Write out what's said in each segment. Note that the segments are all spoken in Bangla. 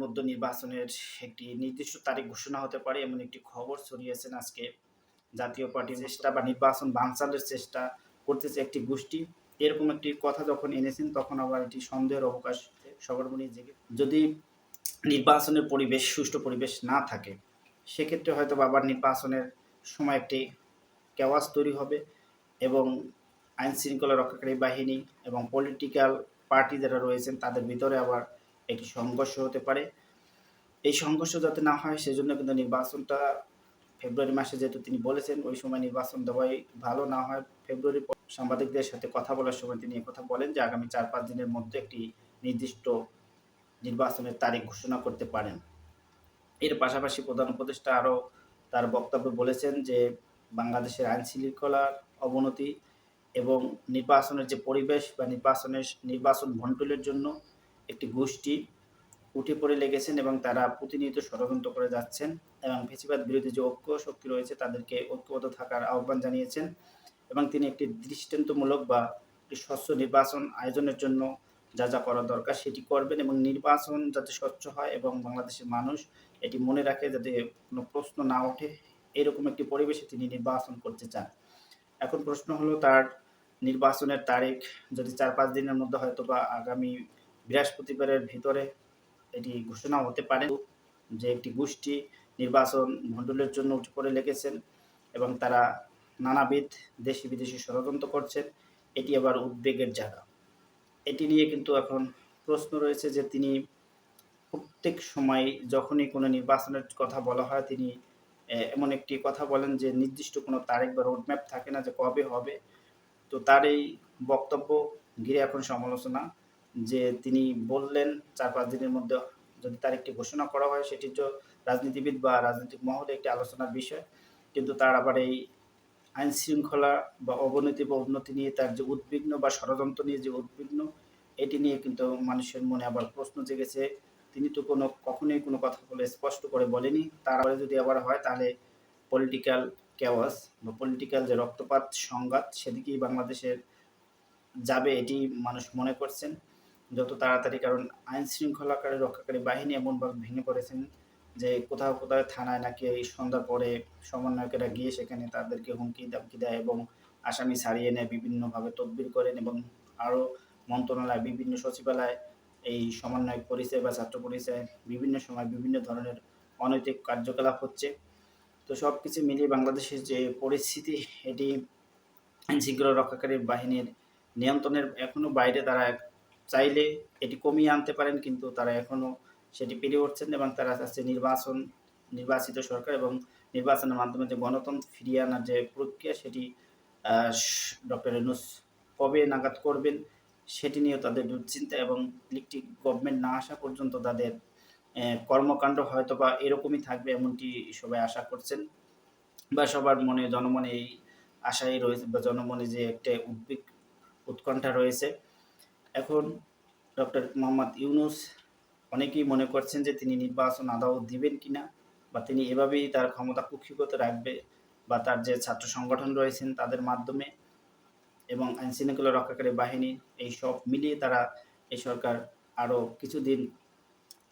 মধ্যে নির্বাচনের একটি নির্দিষ্ট তারিখ ঘোষণা হতে পারে এমন একটি খবর ছড়িয়েছেন আজকে। জাতীয় পার্টির চেষ্টা বা নির্বাচন বানচালের চেষ্টা করতেছে একটি গোষ্ঠী। এরকম একটি কথা যখন এনেছেন তখন আবার এটি সন্দেহের অবকাশ সবার মনেই জেগে। যদি নির্বাচনের পরিবেশ সুষ্ঠু পরিবেশ না থাকে সেক্ষেত্রে হয়তো আবার নির্বাচনের সময় একটি কেওয়াস তৈরি হবে এবং আইন শৃঙ্খলা রক্ষাকারী বাহিনী এবং পলিটিক্যাল পার্টি যারা রয়েছেন তাদের ভিতরে আবার একটি সংঘর্ষ হতে পারে। এই সংঘর্ষ যাতে না হয় সেজন্য কিন্তু নির্বাচনটা ফেব্রুয়ারি মাসে যেহেতু তিনি বলেছেন ওই সময় নির্বাচন দেওয়াই ভালো, না হয় ফেব্রুয়ারি সাংবাদিকদের সাথে কথা বলার সময় তিনি একথা বলেন যে আগামী ৪-৫ দিনের মধ্যে একটি নির্দিষ্ট নির্বাচনের তারিখ ঘোষণা করতে পারেন। এর পাশাপাশি প্রধান উপদেষ্টা আরও তার বক্তব্যে বলেছেন যে বাংলাদেশের আইন শৃঙ্খলার অবনতি এবং নির্বাচনের যে পরিবেশ বা নির্বাচন ভণ্ডুলের জন্য একটি গোষ্ঠী উঠে পড়ে লেগেছেন এবং তারা প্রতিনিয়ত ষড়যন্ত্র করে যাচ্ছেন এবং ফ্যাসিবাদ বিরোধী যে ঐক্য শক্তি রয়েছে তাদেরকে ঐক্যবদ্ধ থাকার আহ্বান জানিয়েছেন এবং তিনি একটি দৃষ্টান্তমূলক বা একটি স্বচ্ছ নির্বাচন আয়োজনের জন্য যা যা করা দরকার সেটি করবেন এবং নির্বাচন যাতে স্বচ্ছ হয় এবং বাংলাদেশের মানুষ এটি মনে রাখে যাতে কোনো প্রশ্ন না ওঠে এরকম একটি পরিবেশে তিনি নির্বাচন করতে চান। এখন প্রশ্ন হলো তার নির্বাচনের তারিখ যদি ৪-৫ দিনের মধ্যে হয়তো বা আগামী বৃহস্পতিবারের ভিতরে এটি ঘোষণা হতে পারে যে একটি গোষ্ঠী নির্বাচন ভণ্ডুলের জন্য উঠে পড়ে লেগেছেন এবং তারা নানাবিধ দেশি বিদেশি ষড়যন্ত্র করছেন, এটি আবার উদ্বেগের জায়গা। এটি নিয়ে কিন্তু এখন প্রশ্ন রয়েছে যে তিনি প্রত্যেক সময় যখনই কোনো নির্বাচনের কথা বলা হয় তিনি এমন একটি কথা বলেন যে নির্দিষ্ট কোনো তারিখ বা রোডম্যাপ থাকে না যে কবে হবে। তো তার এই বক্তব্য ঘিরে এখন সমালোচনা যে তিনি বললেন ৪-৫ দিনের মধ্যে যদি তারিখটি ঘোষণা করা হয় সেটি তো রাজনীতিবিদ বা রাজনৈতিক মহলে একটি আলোচনার বিষয়, কিন্তু তার আবার এই আইন শৃঙ্খলা বা অবনতি বা উন্নতি নিয়ে তার যে উদ্বিগ্ন বা ষড়যন্ত্র নিয়ে যে উদ্বিগ্ন এটি নিয়ে কিন্তু মানুষের মনে আবার প্রশ্ন জেগেছে। তিনি তো কখনোই কোনো কথা বলে স্পষ্ট করে বলেনি, তারপরে যদি আবার হয় তাহলে পলিটিক্যাল কেওয়াস বা পলিটিক্যাল যে রক্তপাত সংঘাত সেদিকেই বাংলাদেশের যাবে এটি মানুষ মনে করছেন যত তাড়াতাড়ি, কারণ আইন শৃঙ্খলাকারী রক্ষাকারী বাহিনী এমনভাবে ভেঙে পড়েছেন যে কোথাও কোথাও থানায় নাকি এই সন্ধ্যার পরে সমন্বয়কেরা গিয়ে সেখানে তাদেরকে হুমকি দামকি দেয় এবং আসামি ছাড়িয়ে নেয়, বিভিন্নভাবে তদবির করেন এবং আরও মন্ত্রণালয় বিভিন্ন সচিবালয় এই সমন্বয়ক পরিচয় বা ছাত্র পরিচয় বিভিন্ন সময় বিভিন্ন ধরনের অনৈতিক কার্যকলাপ হচ্ছে। তো সব কিছু মিলিয়ে বাংলাদেশের যে পরিস্থিতি এটি আইনশৃঙ্খলা রক্ষাকারী বাহিনীর নিয়ন্ত্রণের এখনও বাইরে। তারা চাইলে এটি কমিয়ে আনতে পারেন কিন্তু তারা এখনও সেটি পেরে উঠছেন এবং তারা চাচ্ছে নির্বাচিত সরকার এবং নির্বাচনের মাধ্যমে যে গণতন্ত্র ফিরিয়ে আনার যে প্রক্রিয়া সেটি ডক্টর ইউনূস কবে নাগাদ করবেন সেটি নিয়েও তাদের দুশ্চিন্তা এবং ইলেকট্রিক গভর্নমেন্ট না আসা পর্যন্ত তাদের কর্মকাণ্ড হয়তো বা এরকমই থাকবে এমনটি সবাই আশা করছেন বা সবার মনে জনমনে এই আশাই রয়েছে বা জনমনে যে একটা উৎকণ্ঠা রয়েছে। এখন ডক্টর মোহাম্মদ ইউনূস অনেকেই মনে করছেন যে তিনি নির্বাচন আদৌ দিবেন কিনা বা তিনি এভাবেই তার ক্ষমতা কুক্ষিগত রাখবে বা তার যে ছাত্র সংগঠন রয়েছেন তাদের মাধ্যমে এবং আইনশৃঙ্খলা রক্ষাকারী বাহিনী এই সব মিলিয়ে তারা এই সরকার আরও কিছুদিন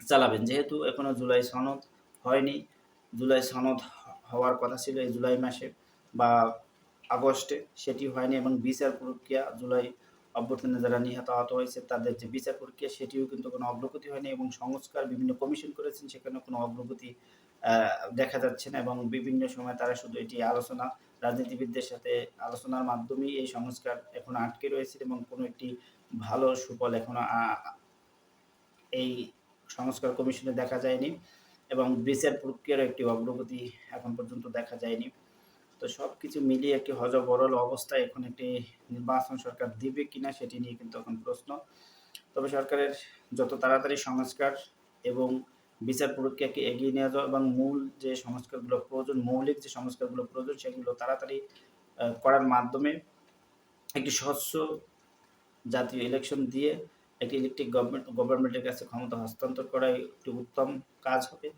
চালাবেন। যেহেতু এখনও জুলাই সনদ হয়নি, জুলাই সনদ হওয়ার কথা ছিল এই জুলাই মাসে বা আগস্টে, সেটি হয়নি এবং বিচার প্রক্রিয়া জুলাই অভ্যুত্থানে যারা নিহত আহত হয়েছে তাদের যে বিচার প্রক্রিয়া সেটিও কিন্তু কোনো অগ্রগতি হয়নি এবং সংস্কার বিভিন্ন কমিশন করেছেন সেখানেও কোনো অগ্রগতি দেখা যাচ্ছে না এবং বিভিন্ন সময় তারা শুধু এটি আলোচনা রাজনীতিবিদদের সাথে আলোচনার মাধ্যমেই এই সংস্কার এখনো আটকে রয়েছে এবং কোনো একটি ভালো সুফল এখনো এই সংস্কার কমিশনে দেখা যায়নি এবং বিচার প্রক্রিয়ার একটি অগ্রগতি এখন পর্যন্ত দেখা যায়নি। তো সব কিছু মিলিয়ে একটি হযবরল অবস্থায় এখন একটি নির্বাচন সরকার দিবে কিনা সেটি নিয়ে কিন্তু এখন প্রশ্ন। তবে সরকারের যত তাড়াতাড়ি সংস্কার এবং বিচার প্রক্রিয়াকে এগিয়ে নিয়ে যাওয়া এবং মূল যে সংস্কারগুলো প্রয়োজন, মৌলিক যে সংস্কারগুলো প্রয়োজন সেগুলো তাড়াতাড়ি করার মাধ্যমে একটি স্বচ্ছ জাতীয় ইলেকশন দিয়ে একটি ইলেকট্রিক গভর্নমেন্টের কাছে ক্ষমতা হস্তান্তর করাই একটি উত্তম কাজ হবে।